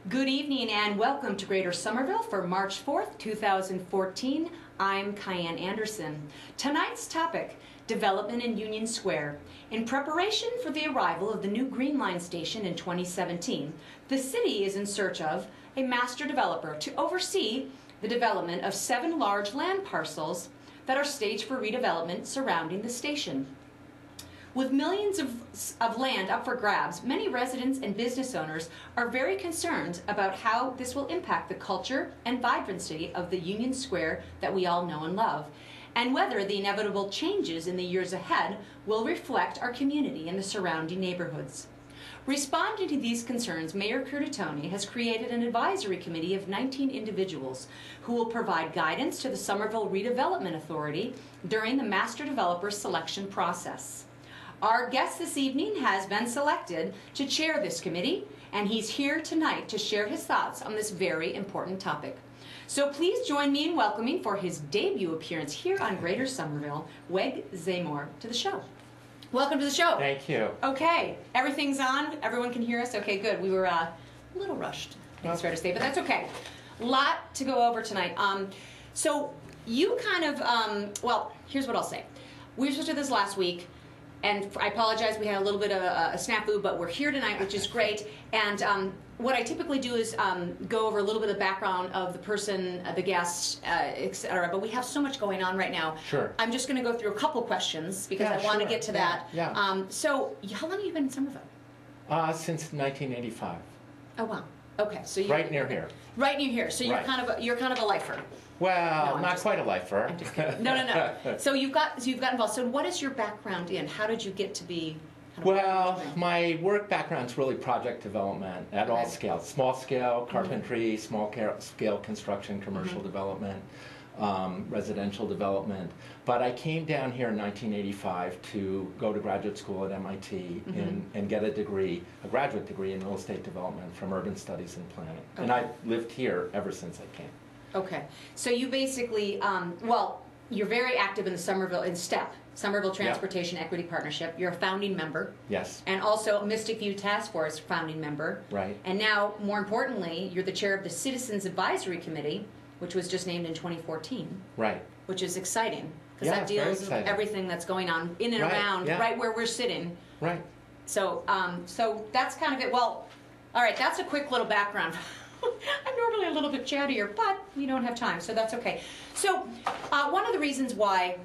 Good evening and welcome to Greater Somerville for March 4th, 2014. I'm Kyan Anderson. Tonight's topic, development in Union Square. In preparation for the arrival of the new Green Line station in 2017, the city is in search of a master developer to oversee the development of 7 large land parcels that are staged for redevelopment surrounding the station. With millions of land up for grabs, many residents and business owners are very concerned about how this will impact the culture and vibrancy of the Union Square that we all know and love, and whether the inevitable changes in the years ahead will reflect our community and the surrounding neighborhoods. Responding to these concerns, Mayor Curtatone has created an advisory committee of 19 individuals who will provide guidance to the Somerville Redevelopment Authority during the master developer selection process. Our guest this evening has been selected to chair this committee, and he's here tonight to share his thoughts on this very important topic. So please join me in welcoming for his debut appearance here on Greater Somerville, Wig Zamore, to the show. Welcome to the show. Thank you. Okay, everything's on. Everyone can hear us. Okay, good. We were a little rushed, I think it's fair to say, but that's okay. A lot to go over tonight. So you kind of, well, here's what I'll say. We were supposed to do this last week. And I apologize, we had a little bit of a snafu, but we're here tonight, which is great. And what I typically do is go over a little bit of the background of the person, the guest, etc. But we have so much going on right now. Sure. I'm just going to go through a couple questions because I want to get to that. Yeah. So how long have you been in Somerville? Since 1985. Oh wow. Okay. So you right near here. Right near here. So you're right. you're kind of a lifer. Well, not quite a lifer. I'm just kidding. No. So you've got involved. So what is your background in? How did you get to be? Well, my work background's really project development at all scales: small scale carpentry, small scale construction, commercial development, residential development. But I came down here in 1985 to go to graduate school at MIT and get a graduate degree in real estate development from urban studies and planning. And I've lived here ever since I came. Okay, so you basically, well, you're very active in the Somerville, in STEP, Somerville Transportation Equity Partnership. You're a founding member. Yes. And also Mystic View Task Force founding member. Right. And now, more importantly, you're the chair of the Citizens Advisory Committee, which was just named in 2014. Right. Which is exciting, because that deals with everything that's going on in and around, right where we're sitting. Right. So, so that's kind of it. Well, all right, that's a quick little background. I'm normally a little bit chattier, but we don't have time, so that's okay. So one of the reasons why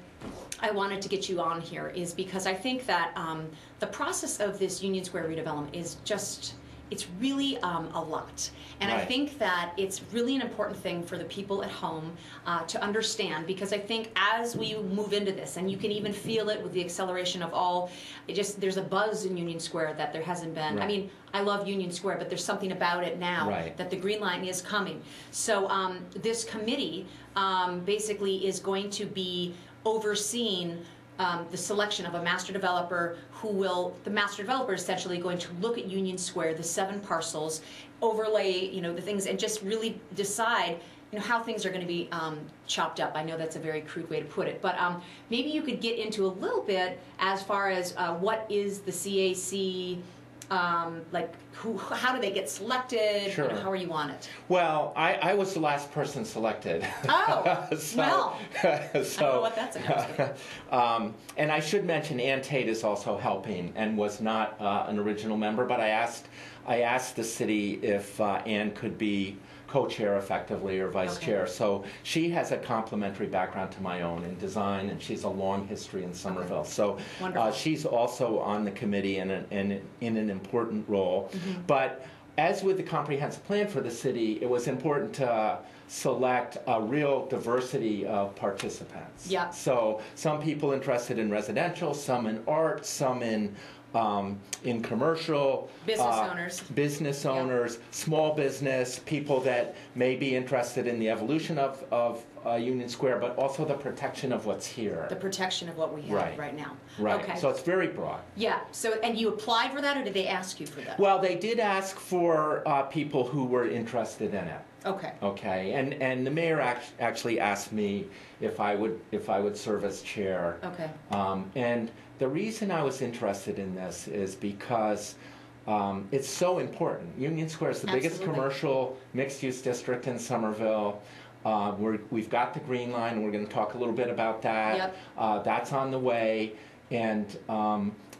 I wanted to get you on here is because I think that the process of this Union Square redevelopment is just, it's really a lot. And I think that it's really an important thing for the people at home to understand, because I think as we move into this, and you can even feel it with the acceleration of all, there's a buzz in Union Square that there hasn't been. Right. I mean, I love Union Square, but there's something about it now that the Green Line is coming. So this committee basically is going to be overseeing the selection of a master developer the master developer is essentially going to look at Union Square, the 7 parcels, overlay, the things, and just really decide, how things are going to be chopped up. I know that's a very crude way to put it, but maybe you could get into a little bit as far as what is the CAC, like how do they get selected? Sure. How are you on it? Well, I was the last person selected. Oh, well. I don't know what that's about. And I should mention Ann Tate is also helping and was not an original member, but I asked the city if Ann could be co-chair effectively or vice chair. So she has a complementary background to my own in design, and she's a long history in Somerville. So she's also on the committee in an important role. But as with the comprehensive plan for the city, it was important to select a real diversity of participants. Yeah. So some people interested in residential, some in art, some in commercial, business owners, small business, people that may be interested in the evolution of Union Square, but also the protection of what's here. The protection of what we have right now. Right. Okay. So it's very broad. Yeah. So, and you applied for that, or did they ask you for that? Well, they did ask for people who were interested in it. Okay. Okay. And the mayor actually asked me if I would serve as chair. Okay. And the reason I was interested in this is because it's so important. Union Square is the biggest commercial mixed-use district in Somerville. We've got the Green Line, and we're going to talk a little bit about that. Yep. That's on the way, and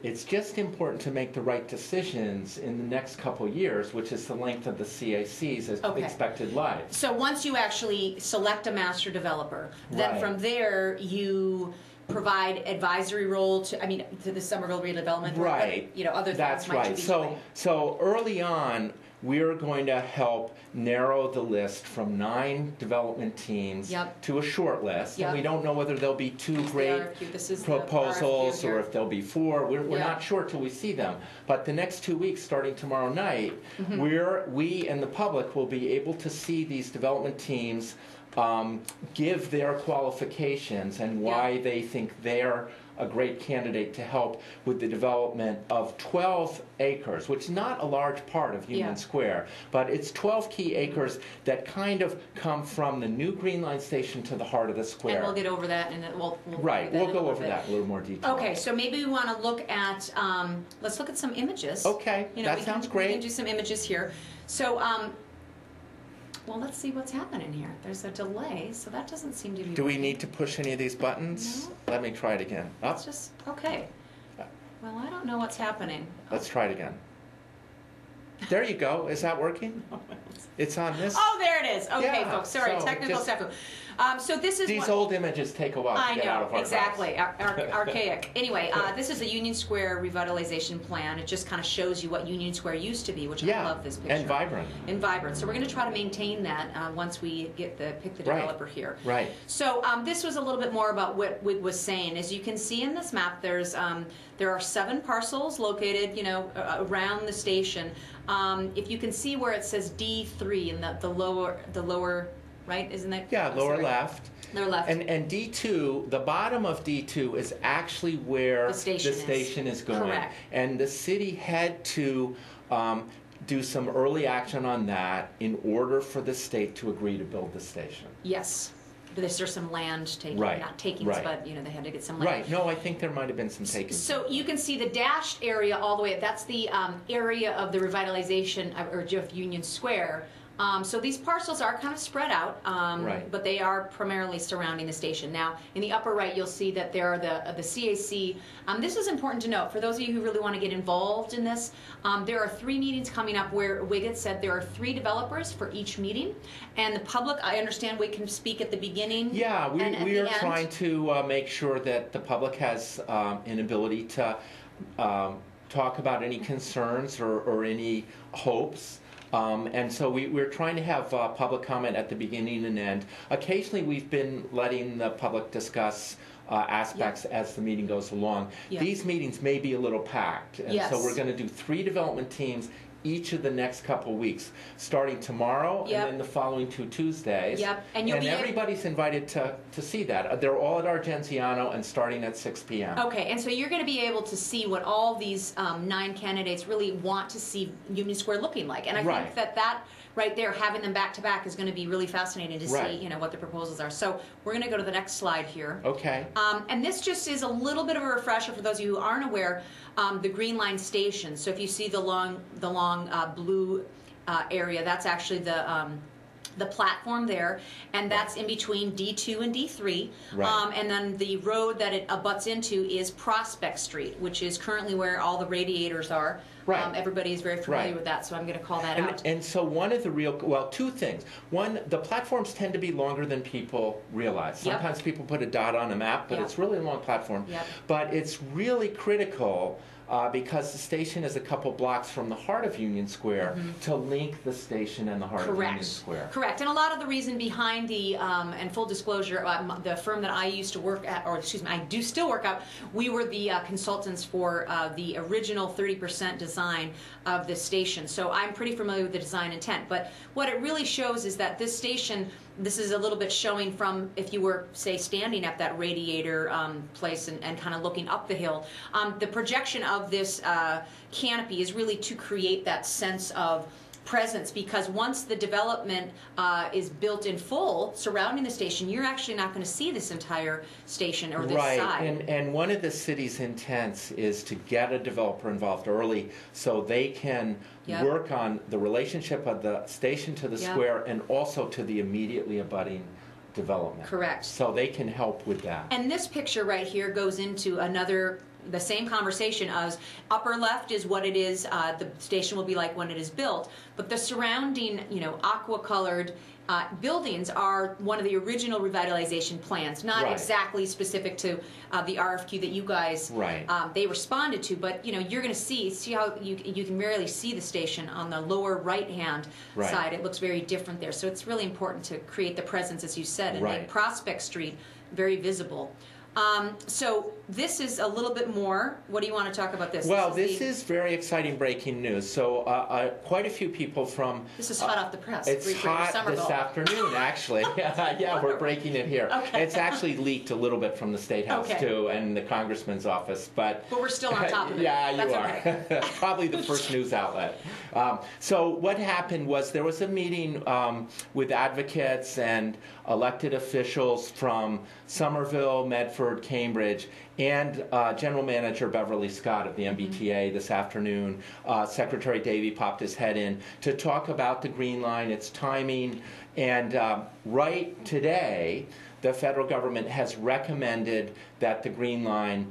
it's just important to make the right decisions in the next couple years, which is the length of the CAC's expected life. So once you actually select a master developer, then Right. from there you provide advisory role to the Somerville redevelopment, Right. or, other things That's might right. you be So, doing. so early on, we're going to help narrow the list from 9 development teams Yep. to a short list. Yep. And we don't know whether there'll be 2 great RFQ. This is the proposals RFQ or here. if there'll be 4. We're Yeah. not sure till we see them. But the next 2 weeks, starting tomorrow night, Mm-hmm. we and the public will be able to see these development teams give their qualifications and why they think they're a great candidate to help with the development of 12 acres, which is not a large part of Union Yeah. Square, but it's 12 key acres that kind of come from the new Green Line station to the heart of the square. And we'll get over that, and we'll Right, get we'll in a go little over bit. that in a little more detail. Okay, so maybe we want to look at, let's look at some images. Okay, that sounds great. We can do some images here. So, well, let's see what's happening here. There's a delay, so that doesn't seem to be Do we working. need to push any of these buttons? No. Let me try it again. Up. It's just, okay. Well, I don't know what's happening. Let's try it again. There you go. Is that working? It's on this. Oh, there it is. Okay, Yeah, folks. Sorry, so technical just- stuff. So this is These what, old images take a while to I get out of know, our exactly. house. Archaic. Anyway, this is a Union Square revitalization plan. It just kind of shows you what Union Square used to be, which I love this picture. And vibrant. And vibrant. So we're going to try to maintain that once we pick the Right. developer here. Right. So this was a little bit more about what Wig was saying. As you can see in this map, there are 7 parcels located, around the station. If you can see where it says D3 in the lower right, isn't that? Yeah, lower sorry. left. Lower left. And D2, the bottom of D2 is actually where The station is. is going. Correct. And the city had to do some early action on that in order for the state to agree to build the station. Yes. But there's some land taking, Right, not takings, right. but they had to get some land. Right. No, I think there might have been some takings. So you can see the dashed area all the way. That's the area of the revitalization of Union Square. So these parcels are kind of spread out, Right. but they are primarily surrounding the station. Now, in the upper right, you'll see that there are the CAC. This is important to note for those of you who really want to get involved in this. There are 3 meetings coming up where Wig said there are 3 developers for each meeting, and the public, I understand, we can speak at the beginning. Yeah, and at we the are end. trying to make sure that the public has an ability to talk about any concerns or any hopes. And so we're trying to have public comment at the beginning and end. Occasionally we've been letting the public discuss aspects as the meeting goes along. Yeah. These meetings may be a little packed, and Yes. so we're going to do 3 development teams each of the next couple weeks, starting tomorrow Yep. and then the following 2 Tuesdays. Yep. And you'll be able- everybody's invited to see that. They're all at Argenziano and starting at 6 p.m. Okay, and so you're going to be able to see what all these 9 candidates really want to see Union Square looking like. And I Right. think that right there, having them back to back, is going to be really fascinating to Right. see, what the proposals are. So we're going to go to the next slide here. Okay. And this just is a little bit of a refresher for those of you who aren't aware. The Green Line station. So if you see the long blue area, that's actually the platform there, and that's in between D2 and D3. Right. And then the road that it abuts into is Prospect Street, which is currently where all the radiators are. Right. Everybody is very familiar Right. with that, so I'm going to call that out. And so one of the well, 2 things. One, the platforms tend to be longer than people realize. Yep. Sometimes people put a dot on a map, but Yep. it's really a long platform. Yep. But it's really critical because the station is a couple blocks from the heart of Union Square to link the station and the heart of Union Square. Correct. And a lot of the reason behind the, and full disclosure, the firm that I used to work at, or excuse me, I do still work at, we were the consultants for the original 30% design of this station. So I'm pretty familiar with the design intent. But what it really shows is that this station, this is a little bit showing from if you were, say, standing at that radiator place and kind of looking up the hill. The projection of this canopy is really to create that sense of presence, because once the development is built in full surrounding the station, you're actually not going to see this entire station or this side. And one of the city's intents is to get a developer involved early so they can work on the relationship of the station to the square and also to the immediately abutting development. Correct. So they can help with that. And this picture right here goes into the same conversation as upper left is what it is, the station will be like when it is built, but the surrounding, aqua-colored buildings are one of the original revitalization plans, not exactly specific to the RFQ that you guys they responded to, but you're going to see how you can rarely see the station on the lower right hand side. It looks very different there, so it's really important to create the presence, as you said, and make Prospect Street very visible. So this is a little bit more. What do you want to talk about this? Well, this is very exciting breaking news. So quite a few people from... This is hot off the press. It's hot this afternoon, actually. Yeah, we're breaking it here. Okay. It's actually leaked a little bit from the State House, too, and the Congressman's office. But we're still on top of it. Yeah, That's you are. Okay. Probably the first news outlet. So what happened was there was a meeting with advocates and elected officials from Somerville, Medford, Cambridge, and General Manager Beverly Scott of the MBTA this afternoon. Secretary Davey popped his head in to talk about the Green Line, its timing, and right today, the federal government has recommended that the Green Line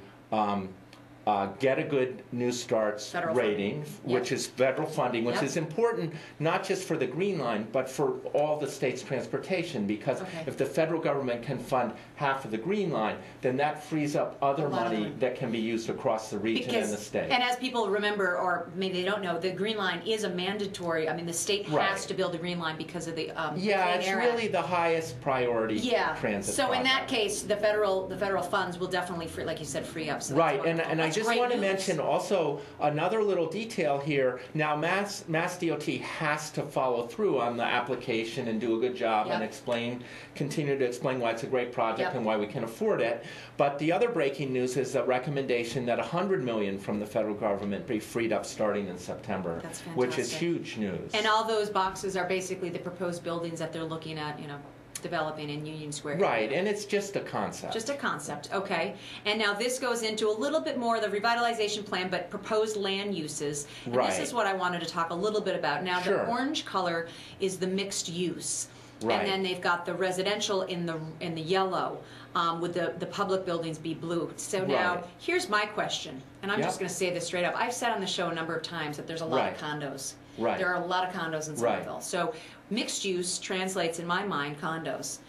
get a good New Starts rating, which is federal funding, which is important not just for the Green Line, but for all the state's transportation, because if the federal government can fund half of the Green Line, then that frees up other money that can be used across the region and the state. And as people remember, or maybe they don't know, the Green Line is a mandatory, the state has to build a Green Line because of the it's really the highest priority transit So project. in that case, the federal funds will definitely, like you said, free up. So and I just want to mention also another little detail here. Now, Mass DOT has to follow through on the application and do a good job and continue to explain why it's a great project and why we can afford it. But the other breaking news is a recommendation that $100 million from the federal government be freed up starting in September, which is huge news. And all those boxes are basically the proposed buildings that they're looking at, developing in Union Square. Right, and it's just a concept. Just a concept, okay. And now this goes into a little bit more of the revitalization plan, but proposed land uses. And this is what I wanted to talk a little bit about. Now, the orange color is the mixed use. And then they've got the residential in the yellow, with the public buildings be blue. So now, here's my question, and I'm just going to say this straight up. I've said on the show a number of times that there's a lot of condos. There are a lot of condos in Somerville. So mixed use translates, in my mind, condos.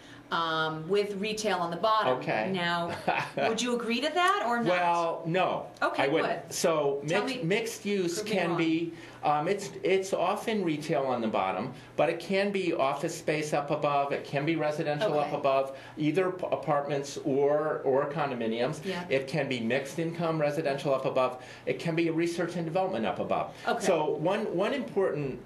With retail on the bottom. Okay. Now, would you agree to that or not? Well, no. Okay, I would. good. So mixed use can be, it's often retail on the bottom, but it can be office space up above, it can be residential up above, either apartments or condominiums. It can be mixed income residential up above, it can be a research and development up above. So one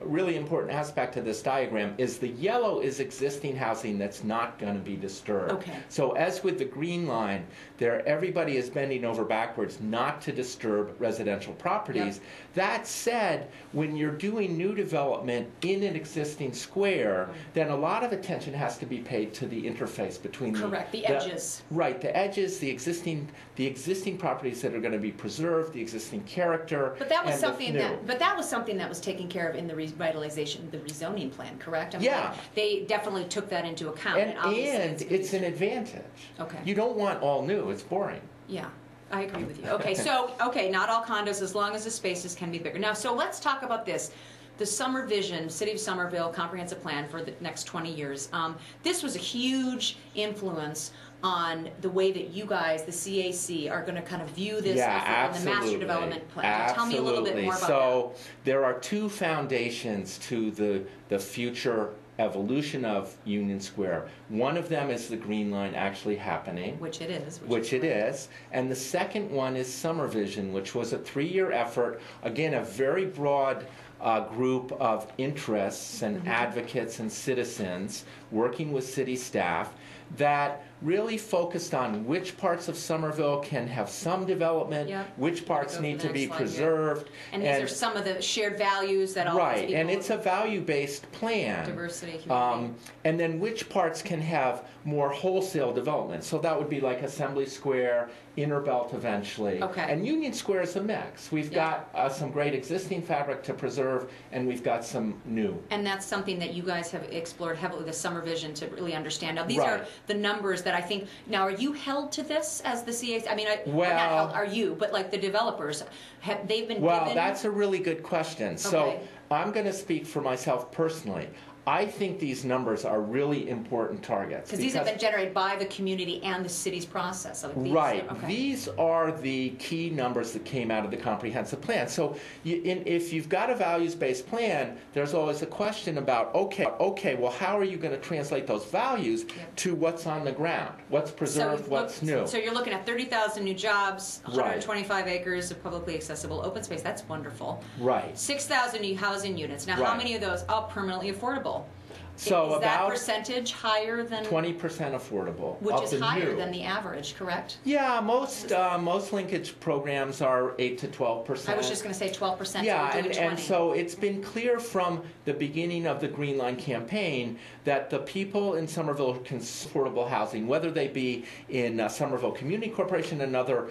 really important aspect of this diagram is the yellow is existing housing that's not going to be disturbed. So as with the Green Line, everybody is bending over backwards not to disturb residential properties. That said, when you're doing new development in an existing square, then a lot of attention has to be paid to the interface between the edges. The edges, the existing properties that are going to be preserved, the existing character. But that was something that was taken care of in the revitalization, the rezoning plan, correct? They definitely took that into account. And it's an advantage. You don't want all new. It's boring. Yeah, I agree with you. Okay, so, not all condos, as long as the spaces can be bigger. Now, so let's talk about this. The Summer Vision, City of Somerville Comprehensive Plan for the next 20 years. This was a huge influence on the way that you guys, the CAC, are going to kind of view this in the Master Development Plan. Tell me a little bit more about that. So there are two foundations to the future evolution of Union Square. One of them is the Green Line actually happening. Which it is. Which it is. And the second one is Summer Vision, which was a 3-year effort. Again, a very broad group of interests and advocates and citizens working with city staff that really focused on which parts of Somerville can have some development, which parts need to be preserved. And these are some of the shared values that all these people... Right, and it's a value-based plan. Diversity, community. And then which parts can have more wholesale development. So that would be like Assembly Square, Inner Belt eventually. Okay. And Union Square is a mix. We've got some great existing fabric to preserve, and we've got some new. And that's something that you guys have explored heavily, the summer vision, to really understand. Now, these are the numbers that I think... Now, are you held to this as the CAC? I mean, not held, are you, but like the developers, have they've been given... That's a really good question. So I'm going to speak for myself personally. I think these numbers are really important targets. Because these have been generated by the community and the city's process. So These are the key numbers that came out of the comprehensive plan. So if you've got a values-based plan, there's always a question about, okay, well, how are you going to translate those values to what's on the ground? What's preserved, what's new? So you're looking at 30,000 new jobs, 125 acres of publicly accessible open space. That's wonderful. Right. 6,000 new housing units. Now, how many of those are permanently affordable? So is that percentage higher than 20% affordable, which is higher than the average, correct? Yeah, most linkage programs are 8 to 12%. I was just going to say 12%. Yeah, and so it's been clear from the beginning of the Green Line campaign that the people in Somerville can affordable housing, whether they be in Somerville Community Corporation and other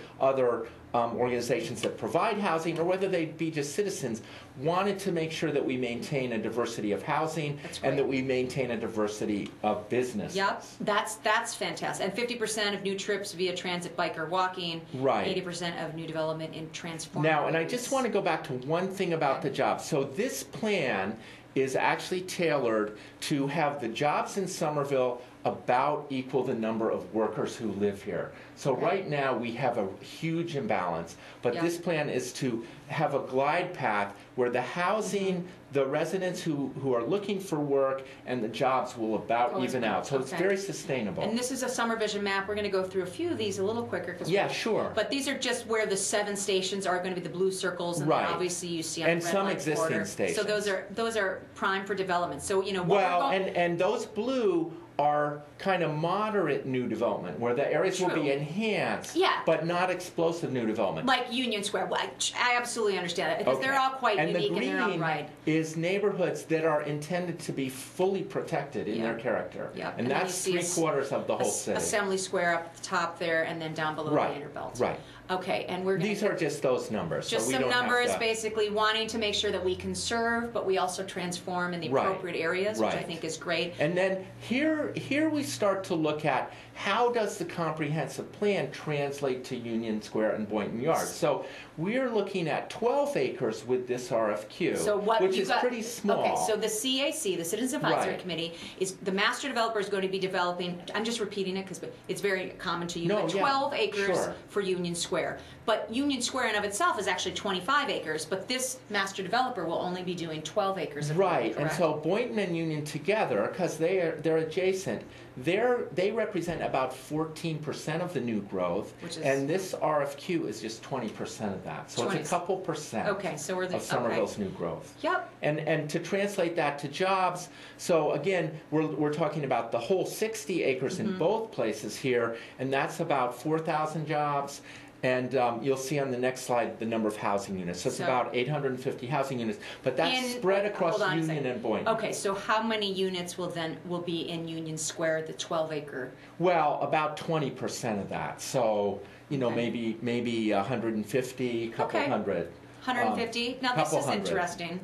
organizations that provide housing, or whether they be just citizens, wanted to make sure that we maintain a diversity of housing and that we maintain a diversity of business. Yep, that's fantastic. And 50% of new trips via transit, bike, or walking. Right. 80% of new development in transform. Now, and I just want to go back to one thing about the jobs. So this plan is actually tailored to have the jobs in Somerville about equal the number of workers who live here. So right now we have a huge imbalance, but this plan is to have a glide path where the housing, the residents who are looking for work, and the jobs will about even out. So it's very sustainable. And this is a summer vision map. We're going to go through a few of these a little quicker. Sure. But these are just where the 7 stations are going to be the blue circles, and then obviously you see on the red some line existing border. stations. So those are prime for development. So and those blue are kind of moderate new development, where the areas will be enhanced, but not explosive new development. Like Union Square. Well, I absolutely understand that, because they're all quite unique in their own right. Is neighborhoods that are intended to be fully protected in their character. And that's 3/4 of the whole city. Assembly Square up at the top there, and then down below the Inner Belt. Right. Okay, and we're these are just those numbers. Just some numbers, basically wanting to make sure that we conserve, but we also transform in the appropriate areas, which I think is great. And then here we start to look at how does the comprehensive plan translate to Union Square and Boynton Yards. So we're looking at 12 acres with this RFQ, which is pretty small. Okay, so the CAC, the Citizens Advisory Committee, is the master developer is going to be developing, I'm just repeating it because it's very common to you, but 12 acres for Union Square. But Union Square in of itself is actually 25 acres, but this master developer will only be doing 12 acres of land, and so Boynton and Union together, because they're adjacent, they represent about 14% of the new growth, and this RFQ is just 20% of that. So it's a couple percent of Somerville's new growth. Yep. And to translate that to jobs, so again, we're talking about the whole 60 acres in both places here, and that's about 4,000 jobs. And you'll see on the next slide the number of housing units. So it's about 850 housing units, but that's spread across Union and Boynton. Okay, so how many units will be in Union Square, the 12-acre? Well, about 20% of that. So maybe 150, couple hundred. 150. Now this is interesting.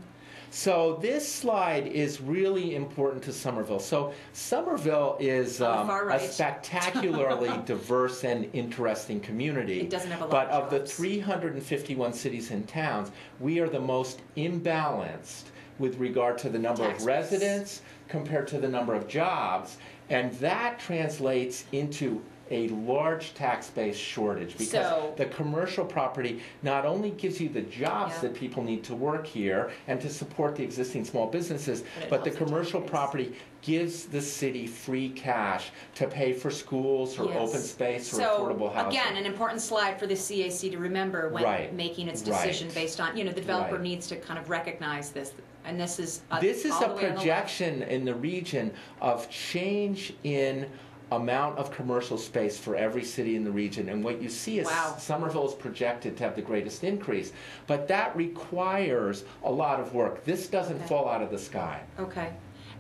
So this slide is really important to Somerville. So Somerville is a spectacularly diverse and interesting community. It doesn't have a lot but of the 351 cities and towns, we are the most imbalanced with regard to the number of residents compared to the number of jobs. And that translates into a large tax base shortage, because the commercial property not only gives you the jobs that people need to work here and to support the existing small businesses, but the commercial property gives the city free cash to pay for schools or open space or affordable housing. Again, an important slide for the CAC to remember when making its decision based on, the developer needs to kind of recognize this. And this is a projection in the region of change in amount of commercial space for every city in the region. And what you see is Wow. Somerville is projected to have the greatest increase. But that requires a lot of work. This doesn't fall out of the sky. Okay.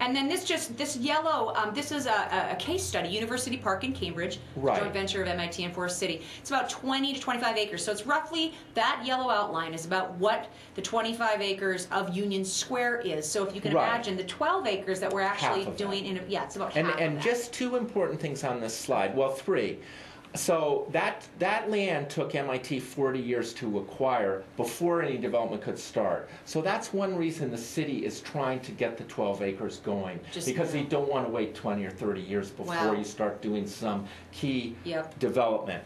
And then this yellow, this is a case study, University Park in Cambridge, Right. joint venture of MIT and Forest City. It's about 20 to 25 acres. So it's roughly, that yellow outline is about what the 25 acres of Union Square is. So if you can Right. imagine the 12 acres that we're actually Half of doing, yeah, it's about half of And that. just two important things on this slide. Well, three. So that land took MIT 40 years to acquire before any development could start. So that's one reason the city is trying to get the 12 acres going, because you don't want to wait 20 or 30 years before Wow. you start doing some key Yep. development.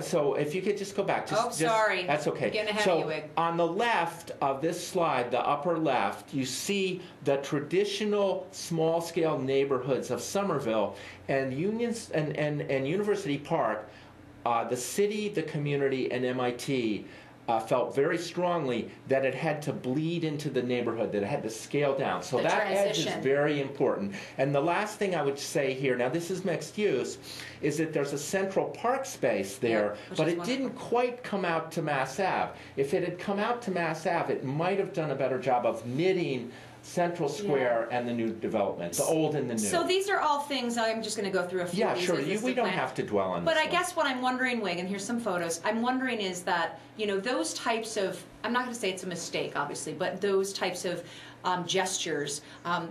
So if you could just go back. Sorry. That's okay. I'm getting ahead so of you, Wig. on the left of this slide, the upper left, you see the traditional small-scale neighborhoods of Somerville and University Park. The city, the community, and MIT felt very strongly that it had to bleed into the neighborhood, that it had to scale down. So The that edge transition. is very important. And the last thing I would say here, now this is mixed use, is that there's a central park space there, which but is it didn't quite come out to Mass Ave. If it had come out to Mass Ave, it might have done a better job of knitting Central Square and the new development, the old and the new. So these are all things, I'm just going to go through a few yeah, of these. sure. as this We don't plan. have to dwell on But this I one. guess what I'm wondering, Wig, and here's some photos, I'm wondering is that, those types of, I'm not going to say it's a mistake, obviously, but those types of gestures,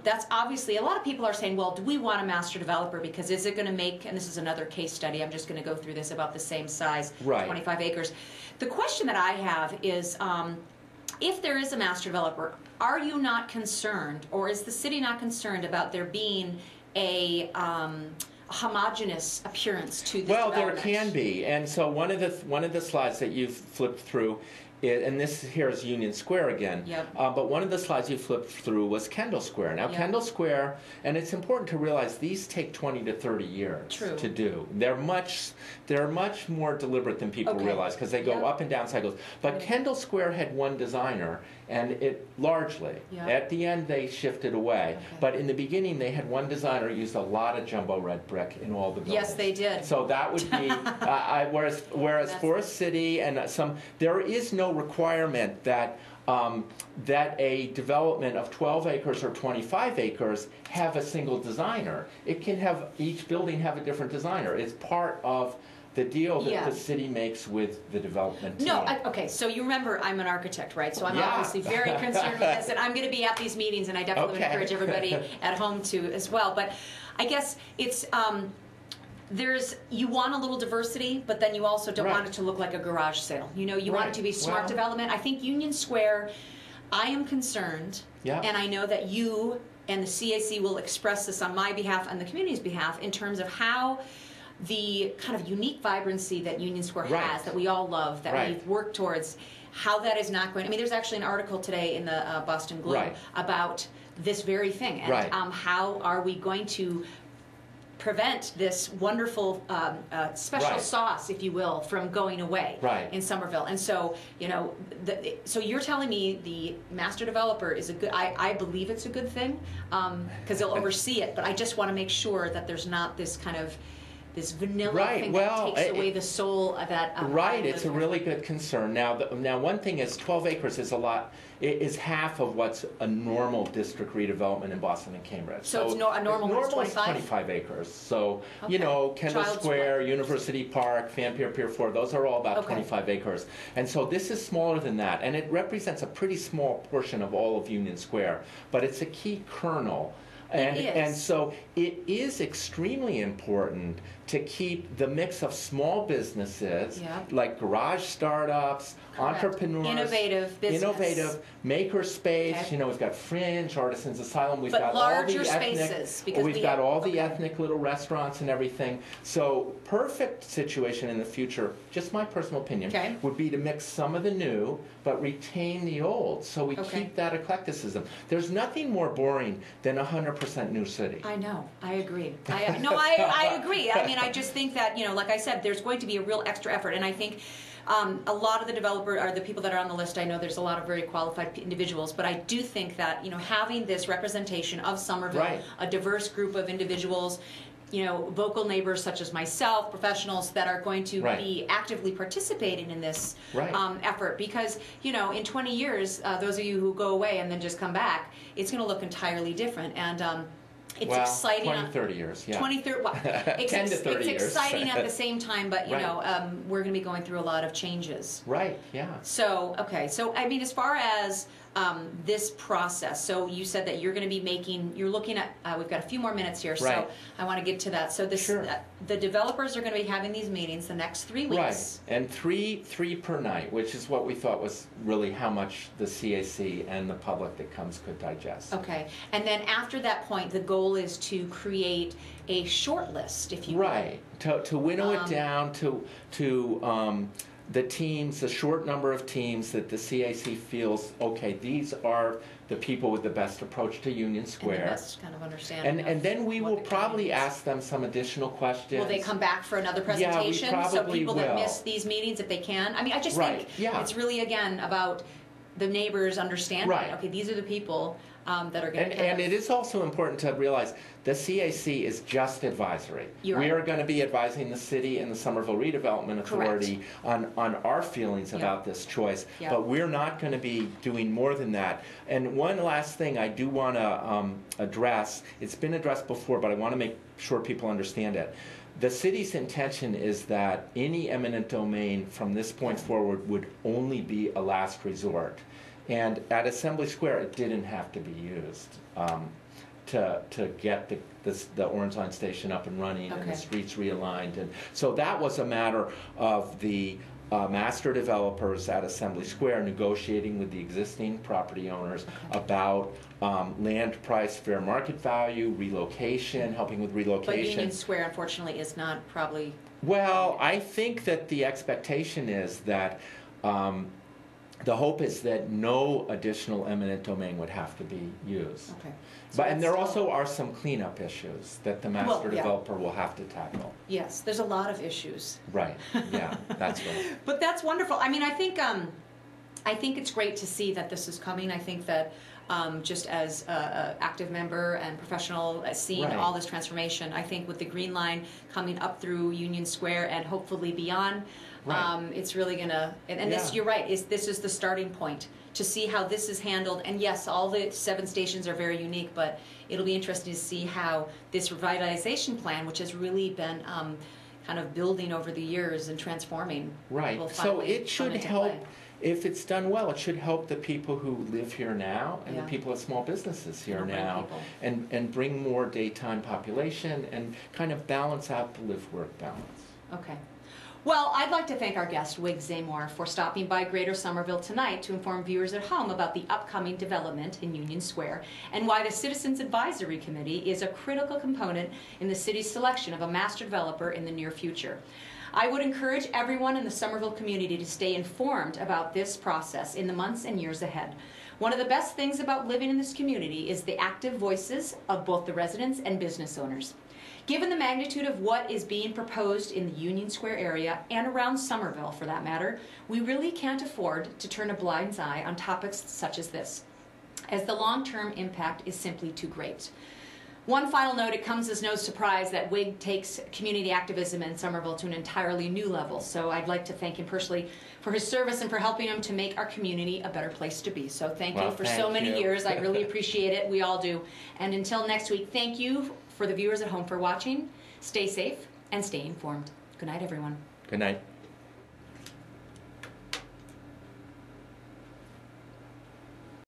that's obviously, a lot of people are saying, well, do we want a master developer? Because is it going to make, and this is another case study, I'm just going to go through this about the same size, Right. 25 acres. The question that I have is, if there is a master developer, are you not concerned, or is the city not concerned about there being a homogeneous appearance to this Well, there development? can be, and so one of the slides that you've flipped through, and this here is Union Square again. Yep. But one of the slides you flipped through was Kendall Square. Now, Yep. Kendall Square, and it's important to realize these take 20 to 30 years True. to do. They're much more deliberate than people Okay. realize because they go Yep. up and down cycles. But Right. Kendall Square had one designer, and it largely. Yep. At the end, they shifted away. Okay. But in the beginning, they had one designer who used a lot of jumbo red brick in all the buildings. Yes, they did. So that would be, whereas That's Forest City and there is no requirement that a development of 12 acres or 25 acres have a single designer. It can have, each building have a different designer. It's part of the deal that Yeah. the city makes with the development team. No, okay, so you remember I'm an architect, right? So I'm Yeah. obviously very concerned with this, and I'm going to be at these meetings, and I definitely would Okay. encourage everybody at home to as well. But I guess it's, you want a little diversity, but then you also don't Right. want it to look like a garage sale. You want it Right. to be smart Well- development. I think Union Square, I am concerned, Yeah. and I know that you and the CAC will express this on my behalf and the community's behalf in terms of how the kind of unique vibrancy that Union Square Right. has, that we all love, that Right. we've worked towards, how that is not going. I mean, there's actually an article today in the Boston Globe Right. about this very thing, and Right. how are we going to prevent this wonderful special Right. sauce, if you will, from going away Right. in Somerville. And so, so you're telling me the master developer is a good, I believe it's a good thing, because they'll oversee it, but I just want to make sure that there's not this kind of, this vanilla Right, thing well, that takes away the soul of that. Right, it's a really good concern. Now, one thing is 12 acres is a lot. It is half of what's a normal district redevelopment in Boston and Cambridge. So it's a normal one is normal is 25? 25 acres. So, Okay. Kendall Child's Square, Play. University Park, Fan Pier, Pier 4, those are all about Okay. 25 acres. And so this is smaller than that. And it represents a pretty small portion of all of Union Square. But it's a key kernel. And so it is extremely important to keep the mix of small businesses, Yeah. like garage startups, Correct. entrepreneurs, Innovative business. innovative maker space. Okay. We've got Fringe, Artisans Asylum. We've But got all larger the spaces, ethnic. because We've the- got all the okay. ethnic little restaurants and everything. So perfect situation in the future, just my personal opinion, Okay. would be to mix some of the new but retain the old. So we Okay. keep that eclecticism. There's nothing more boring than a 100% new city. I know. I agree. I agree. I mean, I just think that, like I said, there's going to be a real extra effort. And I think a lot of the developer are the people that are on the list. I know there's a lot of very qualified individuals, but I do think that, having this representation of Somerville, Right. a diverse group of individuals, vocal neighbors such as myself, professionals that are going to Right. be actively participating in this Right. effort. Because, in 20 years, those of you who go away and then just come back, it's going to look entirely different. And it's exciting. 20, 30 years, yeah. 20, 30, well, 10 to 30 it's years. exciting at the same time, but, Right. we're going to be going through a lot of changes. Right, yeah. So, okay. So, I mean, as far as this process, so you said that you're going to be you're looking at, we've got a few more minutes here, Right. so I want to get to that. So Sure. the developers are going to be having these meetings the next 3 weeks. Right, and three per night, which is what we thought was really how much the CAC and the public that comes could digest. Okay. And then after that point, the goal is to create a short list, if you will. Right, to winnow it down to the teams, the short number of teams that the CAC feels, okay, these are the people with the best approach to Union Square. And the best kind of understanding. And then we what will the probably community is. ask them some additional questions. Will they come back for another Yeah, we presentation? So probably people that will. miss these meetings, if they can. I mean, I just Right, think yeah. it's really, again, about the neighbors understanding, Right. okay, these are the people that are going to And it is also important to realize the CAC is just advisory. You're We right. are going to be advising the city and the Somerville Redevelopment Authority on our feelings Yeah. about this choice, Yeah. but we're not going to be doing more than that. And one last thing I do want to address, it's been addressed before, but I want to make sure people understand it. The city's intention is that any eminent domain from this point forward would only be a last resort. And at Assembly Square, it didn't have to be used to get the Orange Line station up and running and Okay. the streets realigned. And so that was a matter of the master developers at Assembly Square negotiating with the existing property owners about land price, fair market value, relocation, helping with But relocation. Union Square, unfortunately, is not probably... Well, I think that the expectation is that the hope is that no additional eminent domain would have to be used. Okay. So But and that's there still- also are some cleanup issues that the master Well, yeah. developer will have to tackle. Yes, there's a lot of issues. Right. Yeah, that's right. But that's wonderful. I mean, I think it's great to see that this is coming. I think that just as an active member and professional, seeing Right. all this transformation, I think with the Green Line coming up through Union Square and hopefully beyond, Right. it's really gonna. And this, Yeah. you're right. This is the starting point to see how this is handled. And yes, all the 7 stations are very unique, but it'll be interesting to see how this revitalization plan, which has really been kind of building over the years and transforming, Right. will So finally it should come into help, play. if it's done well, it should help the people who live here now and Yeah. the people with small businesses here It'll bring now people. and bring more daytime population and kind of balance out the live-work balance. Okay. Well, I'd like to thank our guest, Wig Zamore, for stopping by Greater Somerville tonight to inform viewers at home about the upcoming development in Union Square and why the Citizens Advisory Committee is a critical component in the city's selection of a master developer in the near future. I would encourage everyone in the Somerville community to stay informed about this process in the months and years ahead. One of the best things about living in this community is the active voices of both the residents and business owners. Given the magnitude of what is being proposed in the Union Square area and around Somerville, for that matter, we really can't afford to turn a blind eye on topics such as this, as the long-term impact is simply too great. One final note, it comes as no surprise that Wig takes community activism in Somerville to an entirely new level, so I'd like to thank him personally for his service and for helping him to make our community a better place to be. So thank you Well, for thank so many you. years. I really appreciate it. We all do. And until next week, thank you for the viewers at home for watching. Stay safe and stay informed. Good night, everyone. Good night.